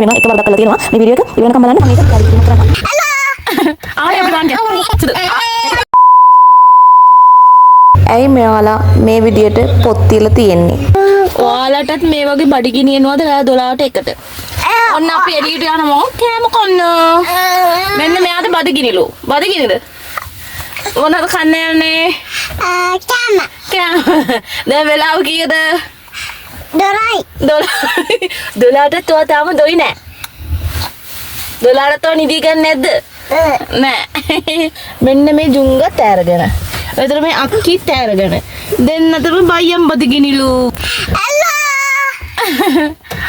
මේවා එක වරදක් කරලා තියෙනවා. මේ වීඩියෝ එක ඉවරනකම් බලන්න මම ඒක පැහැදිලි කරනවා. ආයෙ බලන්න. ඇයි මෙයාලා මේ විදියට පොත් තියලා තියෙන්නේ? ඔයාලටත් මේ වගේ බඩ ගිනියනවද රෑ 12ට එකට? ඔන්න අපි එළියට යනවා කෑම කන්න. මෙන්න මෙයාට බඩ ගිනිලු. බඩ ගිනිද? මොනවද කන්න යන්නේ? කෑම. කෑම. දැන් වෙලාව කීයද? 12යි. 12ට තෝ තාම දොයි නෑ. 12ට තෝ නිදි ගන්න නැද්ද? නෑ. මෙන්න මේ ජුංගත් ඇරගෙන. එතන මේ අක්කිත් ඇරගෙන. දෙන්නටම බයියම් බඩ ගිනිලු.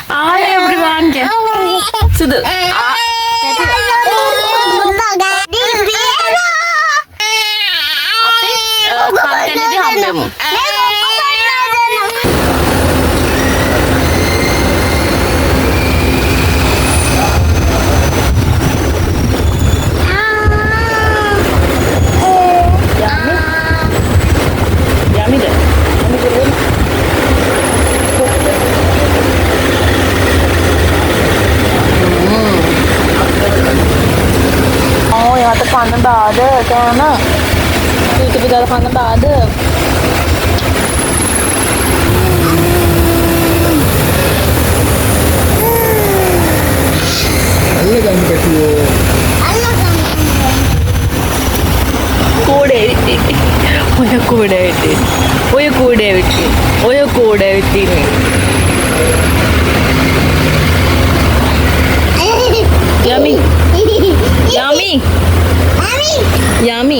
Hi everyone. Sudah. Konten ini hampirmu. Yummy deh. යාට කන්න බාද කෑම ඊට විතර කන්න බාද අල්ලගන්න කටුවෝ කෝඩේ විත්ති ඔය කෝඩේ විත්ති ඔය කෝඩේ විත්ති ඔය කෝඩේ විත්ති Yummy. Yummy. Yummy.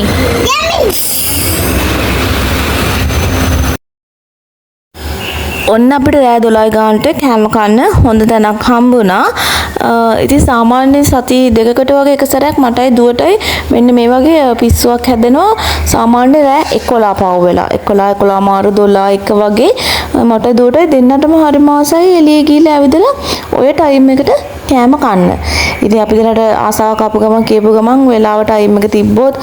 ඔන්න අපිට රෑ 12 ගානට කෑම කන්න හොඳ තැනක් හම්බුණා. ඉතින් සාමාන්‍යයෙන් සති දෙකකට වගේ එක සැරයක් මටයි දුවටයි මෙන්න මේ වගේ පිස්සුවක් හැදෙනවා. සාමාන්‍ය රෑ 11 පහු වෙලා 11 මාරු 12 වගේ මටයි දුවටයි දෙන්නටම හරි මාසයි එළිය ගිහලා ඇවිදලා ඔය ටයිම් එකට කෑම කන්න. ඉතින් අපි දෙන්නට ආසාවක් ආපු ගමන් කියපු ගමන් වෙලාවට ටයිම් එක තිබ්බොත්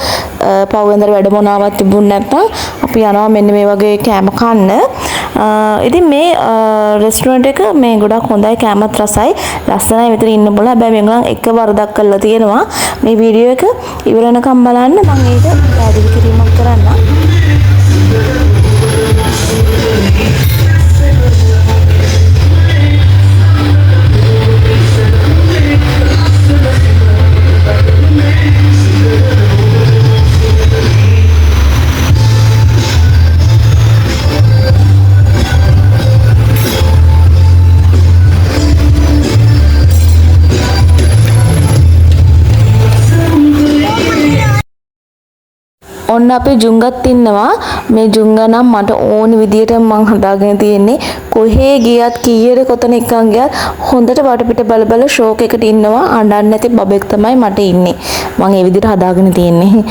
පහුවෙන්දර වැඩ මොනාවක් තිබුණ නැත්නම් අපි යනවා මෙන්න මේ වගේ කෑම කන්න. ඉතින් මේ රෙස්ටුරන්ට් එක මේ ගොඩක් හොඳයි කෑමත් රසයි ලස්සනයි මෙතන ඉන්න බල හැබැයි මේගොල්ලන් එක වරදක් කරලා තියෙනවා මේ වීඩියෝ එක ඉවර වෙනකම් බලන්න මම ඒක පැහැදිලි කිරීමක් කරන්නම්. ඔන්න අපේ ජුංගත් ඉන්නවා මේ ජුංග නම් මට ඕන විදියට මං හදාගෙන තියෙන්නේ කොහේ ගියත් කීයට කොතන එකන් ගියත් හොඳට වටපිට බල බල ෂෝක් එකට ඉන්නවා අඬන්නේ නැති බබෙක් තමයි මට ඉන්නේ මං ඒ විදියට හදාගෙන තියෙන්නේ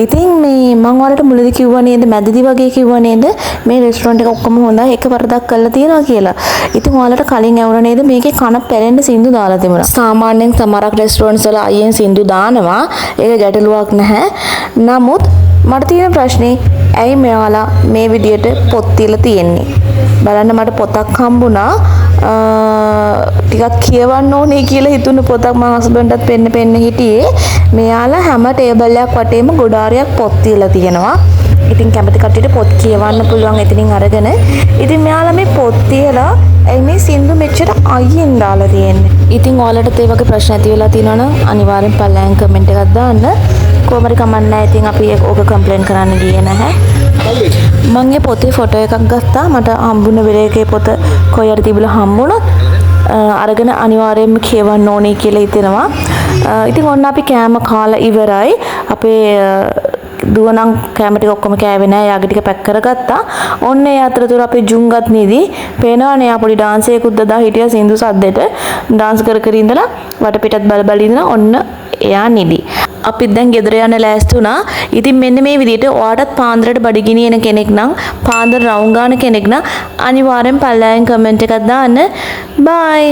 ඉතින් මේ මං ඔයාලට මුලදී කිව්වා නේද මැදදී වගේ කිව්වා නේද මේ රෙස්ටුරන්ට් එක ඔක්කොම හොඳයි එක වරදක් කරලා තියෙනවා කියලා ඉතින් ඔයාලට කලින් ඇහුණා නේද මේකේ කන පැලෙන්න සින්දු දාලා තිබුණා සාමාන්‍යයෙන් සමහරක් රෙස්ටුරන්ට්ස් වල අයියෙන් සින්දු දානවා ඒක ගැටලුවක් නැහැ නමුත් මට තියෙන ප්‍රශ්නේ ඇයි මෙයාලා මේ විදියට පොත් තියලා තියෙන්නේ බලන්න මට පොතක් හම්බුණා ටිකක් කියවන්න ඕනේ කියලා හිතුණු පොතක් මම හස්බන්ඩ්ටත් පෙන්න හිටියේ මෙයාලා හැම ටේබල් එකක් වටේම ගොඩාරියක් පොත් තියලා තියෙනවා ඉතින් කැමති කට්ටියට පොත් කියවන්න පුළුවන් එතනින් අරගෙන ඉතින් මෙයාලා මේ පොත් තියලා ඇයි මේ සින්දු මෙච්චර අයියෙන් දාලා තියෙන්නේ ඉතින් ඔයාලට ඒ වගේ ප්‍රශ්න ඇති වෙලා තියෙනවා නම් අනිවාර්යෙන් පල්ලෙන් කමෙන්ට් එකක් දාන්න කොහමද කමන්නේ නැහැ ඉතින් අපි ඕක කම්ප්ලේන් කරන්න ගියේ නැහැ මම මේ පොතේ ෆොටෝ එකක් ගත්තා මට හම්බුන වෙලේකේ පොත කොයි හරි තිබිලා හම්බුණොත් අරගෙන අනිවාර්යයෙන්ම කියවන්න ඕනේ කියලා හිතෙනවා ඉතින් ඔන්න අපි කෑම කාලා ඉවරයි අපේ දුව නම් කැම ටික ඔක්කොම කෑවේ නෑ යාගේ ටික පැක් කරගත්තා ඔන්න ඒ අතරතුර අපේ ජුංගත් නිදි පේනවනේ යා පොඩි ඩාන්ස් එකකුත් දදා හිටියා සින්දු සද්දෙට ඩාන්ස් කර කර ඉඳලා වටපිටත් බල බල ඉඳලා ඔන්න එයා නිදි අපිත් දැන් ගෙදර යන්න ලෑස්ති වුණා. ඉතින් මෙන්න මේ විදිහට ඔයාටත් පාන්දරට බඩගිනියන කෙනෙක් නම් පාන්දර රවුම් ගන්න කෙනෙක් නම් අනිවාර්යෙන් පල්ලෙන් කමෙන්ට් එකක් දාන්න. බයි.